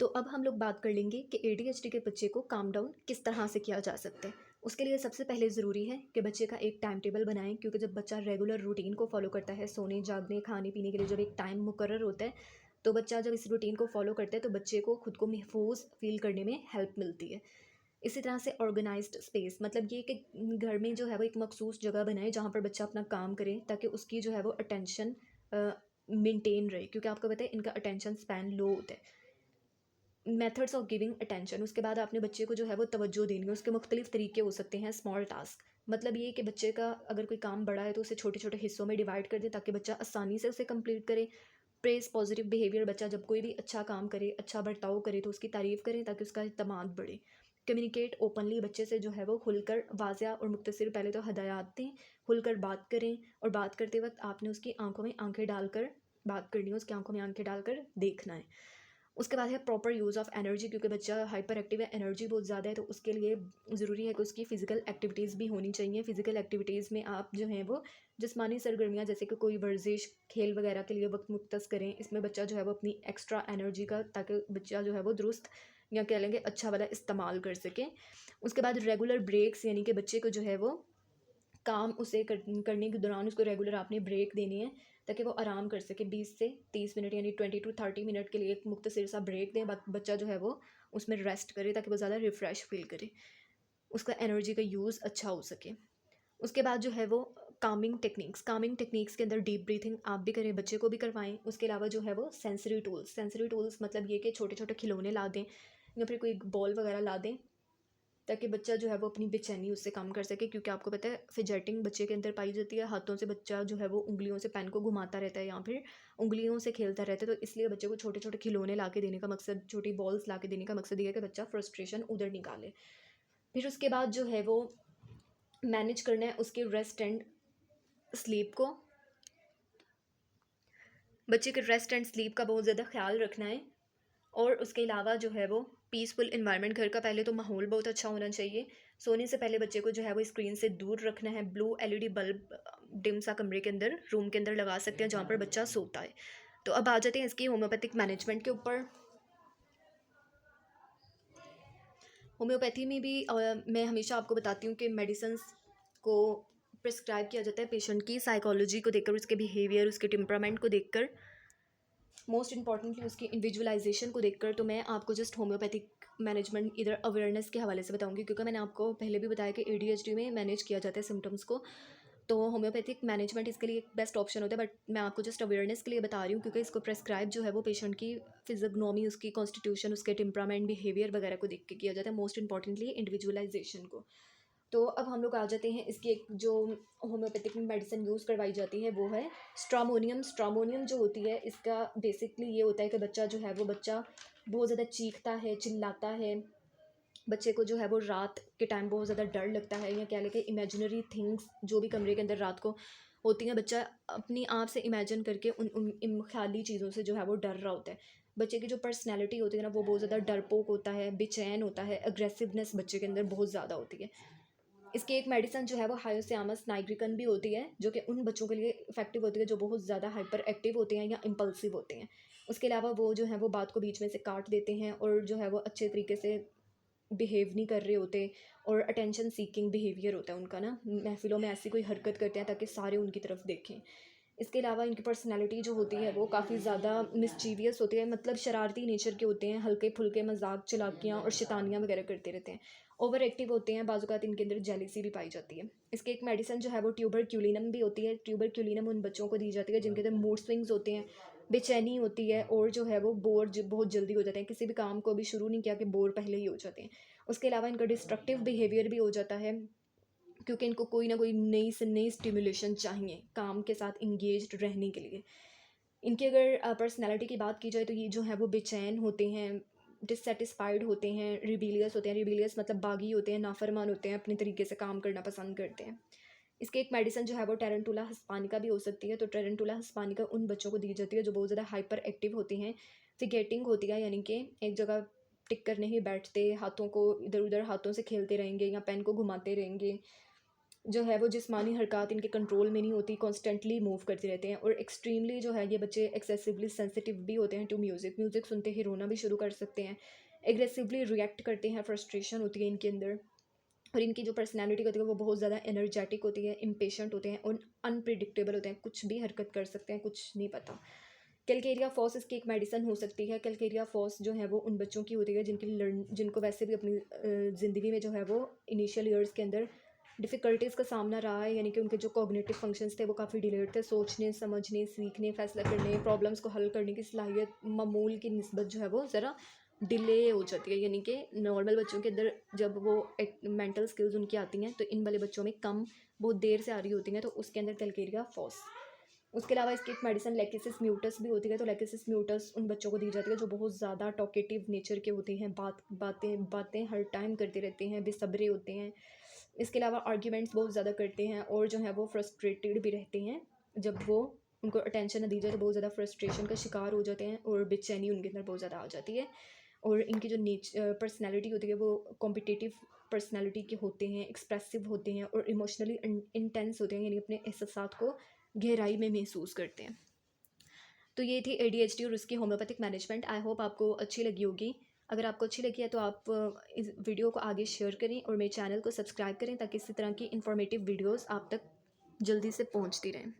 तो अब हम लोग बात कर लेंगे कि एडीएचडी के बच्चे को काम डाउन किस तरह से किया जा सकता है। उसके लिए सबसे पहले ज़रूरी है कि बच्चे का एक टाइम टेबल बनाएं, क्योंकि जब बच्चा रेगुलर रूटीन को फॉलो करता है, सोने जागने खाने पीने के लिए जब एक टाइम मुकर्रर होता है, तो बच्चा जब इस रूटीन को फॉलो करता है तो बच्चे को खुद को महफूज फील करने में हेल्प मिलती है। इसी तरह से ऑर्गेनाइज्ड स्पेस, मतलब ये कि घर में जो है वो एक मखसूस जगह बनाए जहाँ पर बच्चा अपना काम करे, ताकि उसकी जो है वो अटेंशन मेंटेन रहे, क्योंकि आपको पता है इनका अटेंशन स्पैन लो होता है। मेथड्स ऑफ गिविंग अटेंशन, उसके बाद आपने बच्चे को जो है वो तवज्जो देनी है। उसके मुख्तलिफ तरीके हो सकते हैं। स्मॉल टास्क, मतलब ये कि बच्चे का अगर कोई काम बड़ा है तो उसे छोटे छोटे हिस्सों में डिवाइड कर दे ताकि बच्चा आसानी से उसे कंप्लीट करे। प्रेस पॉजिटिव बिहेवियर, बच्चा जब कोई भी अच्छा काम करे, अच्छा बर्ताव करे तो उसकी तारीफ़ करें ताकि उसका इत्मीनान बढ़े। कम्युनिकेट ओपनली, बच्चे से जो है वो खुलकर वाज़िया और मुख्तसर पहले तो हदायत दें, खुलकर बात करें, और बात करते वक्त आपने उसकी आंखों में आंखें डालकर बात करनी है, उसकी आंखों में आंखें डालकर देखना है। उसके बाद है प्रॉपर यूज़ ऑफ एनर्जी, क्योंकि बच्चा हाइपर एक्टिव है, एनर्जी बहुत ज़्यादा है, तो उसके लिए ज़रूरी है कि उसकी फ़िज़िकल एक्टिविटीज़ भी होनी चाहिए। फ़िज़िकल एक्टिविटीज़ में आप जो हैं वो जिस्मानी सरगर्मियाँ जैसे कि कोई वर्जिश खेल वगैरह के लिए वक्त मुख्तस करें। इसमें बच्चा जो है वो अपनी एक्स्ट्रा एनर्जी का, ताकि बच्चा जो है वो दुरुस्त या कह लेंगे अच्छा वाला इस्तेमाल कर सके। उसके बाद रेगुलर ब्रेक्स, यानी कि बच्चे को जो है वो काम उसे करने के दौरान उसको रेगुलर आपने ब्रेक देनी है ताकि वो आराम कर सके। 20 से 30 मिनट यानी 20 to 30 मिनट के लिए एक मुख्तसर सा ब्रेक दें, बच्चा जो है वो उसमें रेस्ट करे ताकि वो ज़्यादा रिफ़्रेश फील करे, उसका एनर्जी का यूज़ अच्छा हो सके। उसके बाद जो है वो कामिंग टेक्निक्स के अंदर डीप ब्रीथिंग आप भी करें, बच्चे को भी करवाएं। उसके अलावा जो है वो सेंसरी टूल्स मतलब ये कि छोटे छोटे खिलौने ला दें या फिर कोई बॉल वगैरह ला दें ताकि बच्चा जो है वो अपनी बेचैनी उससे कम कर सके, क्योंकि आपको पता है फिजेटिंग बच्चे के अंदर पाई जाती है। हाथों से बच्चा जो है वो उंगलियों से पेन को घुमाता रहता है या फिर उंगलियों से खेलता रहता है, तो इसलिए बच्चे को छोटे छोटे खिलौने ला के देने का मकसद, छोटी बॉल्स ला के देने का मकसद ये है कि बच्चा फ्रस्ट्रेशन उधर निकाले। फिर उसके बाद जो है वो मैनेज करना है उसके रेस्ट एंड स्लीप को। बच्चे के रेस्ट एंड स्लीप का बहुत ज़्यादा ख्याल रखना है। और उसके अलावा जो है वो पीसफुल इन्वायरमेंट, घर का पहले तो माहौल बहुत अच्छा होना चाहिए। सोने से पहले बच्चे को जो है वो स्क्रीन से दूर रखना है। ब्लू एलईडी बल्ब डिम सा कमरे के अंदर, रूम के अंदर लगा सकते हैं जहाँ पर बच्चा सोता है। तो अब आ जाते हैं इसकी होम्योपैथिक मैनेजमेंट के ऊपर। होम्योपैथी में भी मैं हमेशा आपको बताती हूँ कि मेडिसिन को प्रिस्क्राइब किया जाता है पेशेंट की साइकोलॉजी को देखकर, उसके बिहेवियर, उसके टेम्परामेंट को देखकर, मोस्ट इंपॉर्टेंटली उसकी इंडिविजुअलाइजेशन को देखकर। तो मैं आपको जस्ट होम्योपैथिक मैनेजमेंट इधर अवेयरनेस के हवाले से बताऊंगी, क्योंकि मैंने आपको पहले भी बताया कि एडीएचडी में मैनेज किया जाता है सिम्टम्स को। तो होम्योपैथिक मैनेजमेंट इसके लिए एक बेस्ट ऑप्शन होता है, बट मैं आपको जस्ट अवेयरनेस के लिए बता रही हूँ, क्योंकि इसको प्रेस्क्राइब जो है वो पेशेंट की फिजियोग्नोमी, उसकी कॉन्स्टिट्यूशन, उसके टेम्परामेंट, बिहेवियर वगैरह को देख के किया जाता है, मोस्ट इंपॉर्टेंटली इंडिविजुअलाइजेशन को। तो अब हम लोग आ जाते हैं इसकी एक जो होम्योपैथिक मेडिसिन यूज़ करवाई जाती है वो है स्ट्रामोनियम जो होती है, इसका बेसिकली ये होता है कि बच्चा जो है वो बच्चा बहुत ज़्यादा चीखता है, चिल्लाता है। बच्चे को जो है वो रात के टाइम बहुत ज़्यादा डर लगता है, या क्या लेके इमेजिनरी थिंग्स जो भी कमरे के अंदर रात को होती हैं, बच्चा अपनी आप से इमेजिन करके उन उन इन ख्याली चीज़ों से जो है वो डर रहा होता है। बच्चे की जो पर्सनैलिटी होती है ना, वो बहुत ज़्यादा डरपोक होता है, बेचैन होता है, अग्रेसिवनेस बच्चे के अंदर बहुत ज़्यादा होती है। इसकी एक मेडिसिन जो है वो हायोसियामस नाइग्रिकन भी होती है, जो कि उन बच्चों के लिए इफेक्टिव होती है जो बहुत ज़्यादा हाइपर एक्टिव होते हैं या इम्पल्सिव होते हैं। उसके अलावा वो जो है वो बात को बीच में से काट देते हैं और जो है वो अच्छे तरीके से बिहेव नहीं कर रहे होते, और अटेंशन सीकिंग बिहेवियर होता है उनका ना, महफिलों में ऐसी कोई हरकत करते हैं ताकि सारे उनकी तरफ देखें। इसके अलावा इनकी पर्सनैलिटी जो होती है वो काफ़ी ज़्यादा मिस्चीवियस होती है, मतलब शरारती नेचर के होते हैं, हल्के फुल्के मजाक चलाकियाँ और शैतानियाँ वगैरह करते रहते हैं। ओवर एक्टिव होते हैं, बाज़ इनके अंदर जेलिसी भी पाई जाती है। इसकी एक मेडिसिन जो है वो ट्यूबरक्यूलिनम भी होती है। ट्यूबरक्यूलिनम उन बच्चों को दी जाती है जिनके अंदर मूड स्विंग्स होते हैं, बेचैनी होती है, और जो है वो बहुत जल्दी हो जाते हैं, किसी भी काम को भी शुरू नहीं किया कि बोर पहले ही हो जाते हैं। उसके अलावा इनका डिस्ट्रक्टिव बिहेवियर भी हो जाता है, क्योंकि इनको कोई ना कोई नई से नई स्टिमुलेशन चाहिए काम के साथ इंगेज्ड रहने के लिए। इनकी अगर पर्सनैलिटी की बात की जाए तो ये जो है वो बेचैन होते हैं, डिससेटिस्फाइड होते हैं, रिबीलियस होते हैं। रिबीलियस मतलब बागी होते हैं, नाफरमान होते हैं, अपने तरीके से काम करना पसंद करते हैं। इसके एक मेडिसिन जो है वो टेरेंटुला हिस्पानिका भी हो सकती है। तो टेरेंटुला हिस्पानिका उन बच्चों को दी जाती है जो बहुत ज़्यादा हाइपर एक्टिव होते हैं, फिगेटिंग होती है, यानी कि एक जगह टिक कर नहीं बैठते, हाथों को इधर उधर हाथों से खेलते रहेंगे या पेन को घुमाते रहेंगे, जो है वो जिस्मानी हरकत इनके कंट्रोल में नहीं होती, कॉन्स्टेंटली मूव करते रहते हैं। और एक्सट्रीमली जो है ये बच्चे एक्सेसिवली सेंसिटिव भी होते हैं टू म्यूज़िक, म्यूज़िक सुनते ही रोना भी शुरू कर सकते हैं, एग्रेसिवली रिएक्ट करते हैं, फ्रस्ट्रेशन होती है इनके अंदर। और इनकी जो पर्सनैलिटी होती है वो बहुत ज़्यादा एनर्जेटिक होती है, इम्पेशेंट होते हैं और अनप्रिडिक्टेबल होते हैं, कुछ भी हरकत कर सकते हैं, कुछ नहीं पता। कैलकेरिया फॉस इसकी एक मेडिसिन हो सकती है। कैलकेरिया फॉस जो है वो उन बच्चों की होती है जिनको वैसे भी अपनी ज़िंदगी में जो है वो इनिशियल ईयर्स के अंदर डिफ़िकल्टीज़ का सामना रहा है, यानी कि उनके जो कॉग्निटिव फंक्शंस थे वो काफ़ी डिलेड थे। सोचने, समझने, सीखने, फ़ैसला करने, प्रॉब्लम्स को हल करने की सलाहियत मामूल की निस्बत जो है वो ज़रा डिले हो जाती है, यानी कि नॉर्मल बच्चों के अंदर जब वो एक मेंटल स्किल्स उनकी आती हैं तो इन वाले बच्चों में कम, बहुत देर से आ रही होती हैं, तो उसके अंदर कैलकेरिया फॉस। उसके अलावा इसकी एक मेडिसिन लेकिसिस म्यूटस भी होती है। तो लेकिसिस म्यूटस उन बच्चों को दी जाती है जो बहुत ज़्यादा टॉकेटिव नेचर के होते हैं, बातें बातें हर टाइम करते रहते हैं, बेसब्रे होते हैं। इसके अलावा आर्ग्यूमेंट्स बहुत ज़्यादा करते हैं और जो है वो फ्रस्ट्रेटेड भी रहते हैं। जब वो उनको अटेंशन न दी जाए तो बहुत ज़्यादा फ्रस्ट्रेशन का शिकार हो जाते हैं और बेचैनी उनके अंदर बहुत ज़्यादा आ जाती है। और इनकी जो पर्सनैलिटी होती है वो कॉम्पिटिटिव पर्सनैलिटी के होते हैं, एक्सप्रेसिव होते हैं और इमोशनली इंटेंस होते हैं, यानी अपने एहसास को गहराई में महसूस करते हैं। तो ये थी ADHD और उसकी होम्योपैथिक मैनेजमेंट। आई होप आपको अच्छी लगी होगी। अगर आपको अच्छी लगी है तो आप इस वीडियो को आगे शेयर करें और मेरे चैनल को सब्सक्राइब करें ताकि इसी तरह की इन्फॉर्मेटिव वीडियोस आप तक जल्दी से पहुंचती रहें।